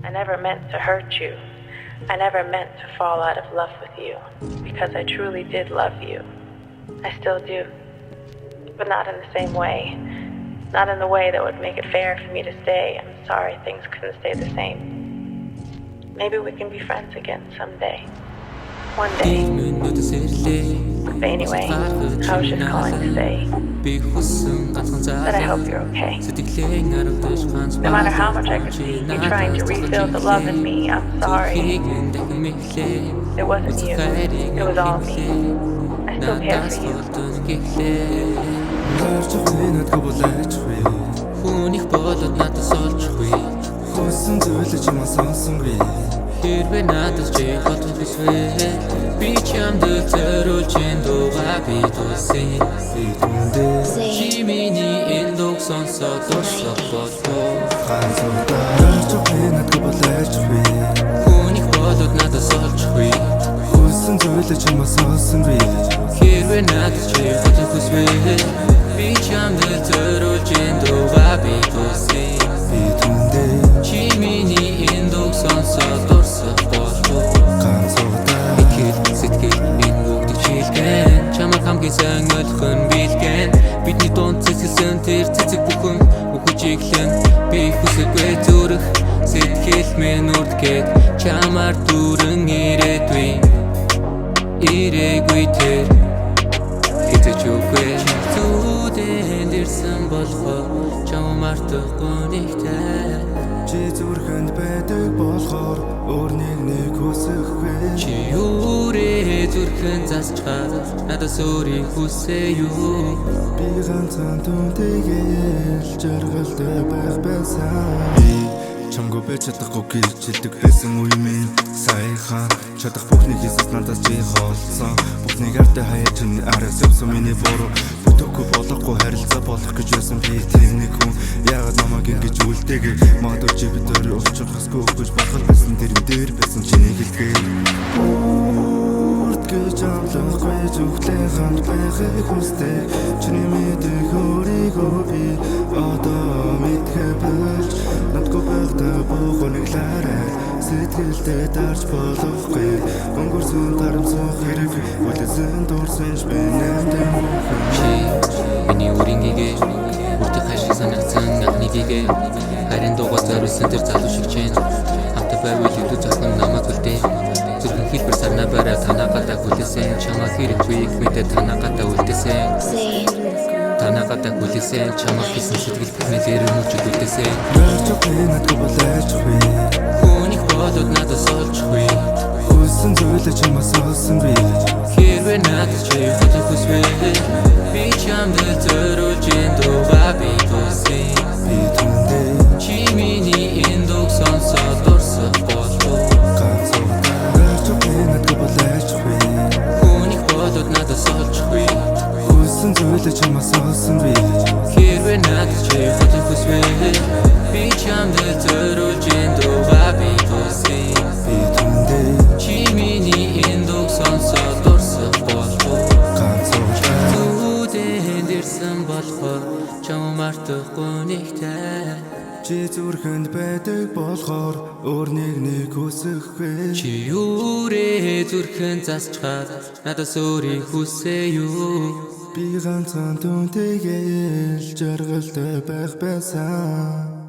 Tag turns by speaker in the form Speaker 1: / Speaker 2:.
Speaker 1: I never meant to hurt you. I never meant to fall out of love with you because I truly did love you. I still do. But not in the same way. Not in the way that would make it fair for me to stay. I'm sorry things couldn't stay the same. Maybe we can be friends again someday. One day. But anyway, I was just calling to say that I hope you're okay. No matter how much I could see you trying to refill the love in me, I'm sorry. It wasn't you. It was all me. I still care for you.
Speaker 2: Хүнийг болоод надаас олчихгүй.
Speaker 3: Хүссэн зүйлээ чамаас сонсонгүй.
Speaker 2: Хэрвээ надаас чи бодох хүсвэ би чамд зориулж дуугаа би тусъя. Чи миний энэ дууг сонсоод дуусах болов.
Speaker 3: Ганцуудаа надад болоочихгүй.
Speaker 2: Хүнийг болоод надаас олчихгүй.
Speaker 3: Хүссэн зүйлээ чамаас сонсонгүй.
Speaker 2: Хэрвээ надаас чи бодох хүсвэ би чамд зориулж дуугаа би тусъя. Чи миний энэ дууг сонсоод дуусах болов.
Speaker 3: Ганцуудаа
Speaker 2: сэтгэл энэ бүгд чийлгэн чамаг хамгийн сайн ойлгох нь билгэн. Бидний дунд цэцгэлсэн тэр цэцэг бүхэн үхэж иглэн би хүсэхгүй зүрх сэтгэл минь үрдгээд чамаар дүүрэн ирээдүй ирээгүй тэр хэзээ ч үгүй зүудэн дэрсэн болохоор чам мартахгүй нэгтэй.
Speaker 3: чи зүрхэнд байдаг болохоор өөр нэг хүсэхгүй.
Speaker 2: Чи юурээ зүрхэн засчаад надаас өөрийг хүсээ юу?
Speaker 3: Би ганцхан түнтэйгээл жаргалтай байх байсан. Чамгүй байж чадахгүй гэж хэлдэг байсан үе минь саяхан чадах бүхнийг хийсэс надаас чи холсон. Бүхнийг артай хаяа чиний араас явсан миний буруу. Бүтээгүй болохгүй харилцаа болох гэж байсан би тийм нэг хүн. Яагаад намайг ингэж үлдээгээ магадгүй чи бид өөрөө уулзах хэсгүй гэж бодох байсан тэрэн дээр байсан чиний хэлдгээ. Гэж амлахгүй зүгтлээ ханд байхыг хүсдэг. Чиний мэдэх өөрийгөө би одоо мэдхэ болж надгүй байхдаа бухониглаарай. Сэтгэлдээ дарж болохгүй өнгөрсөн тарамсах хэрэг үлээсэн дурсанч би නැдэн бүхэн.
Speaker 2: Чи миний үрингээ үрдэх хашиг санагцсан анхныгээ харин дуугаа зориулсан тэр залуу шиг чинь хамтаа байвал илүү зохион намайг үлдээ. Зүрхэн хэлбэр сарна бараа танаа гадаа хүлээсэн чамаа хэрэггүй их мэдээ танаа гадаа үлдээсэн. Танаа гадаа хүлээсэн чамаа хийсэн сэтгэл бүхнээр өрнөж үлдээсэн.
Speaker 3: Надад болоочихгүй.
Speaker 2: Хүнийг болоод надаас олчихгүй.
Speaker 3: Хүссэн зүйлээ чамаас олсонгүй.
Speaker 2: Хэрвээ надад чи бодох хүсвэ би чамд зориулж дуугаа би тусъя. Чи миний энэ дууг сонсоод дуусах болов. Хүнийг болоод надаас олчихгүй.
Speaker 3: Хүссэн зүйлээ чамаас олсонгүй.
Speaker 2: Хэрвээ надад чи бодох хүсвэ би чамд зориулж дуугаа би тусъя. Чи миний энэ дууг сонсоод дуусах болов. Зүудэн дэрсэн болохоор чам мартахгүй нэгтэй.
Speaker 3: Чи зүрхэнд байдаг болохоор өөр нэг хүсэхгүй.
Speaker 2: Чи юурээ зүрхэн засчаад надаас өөрийг хүсээ юу?
Speaker 3: Би ганцхан түнтэйгээл жаргалтай байх байсан.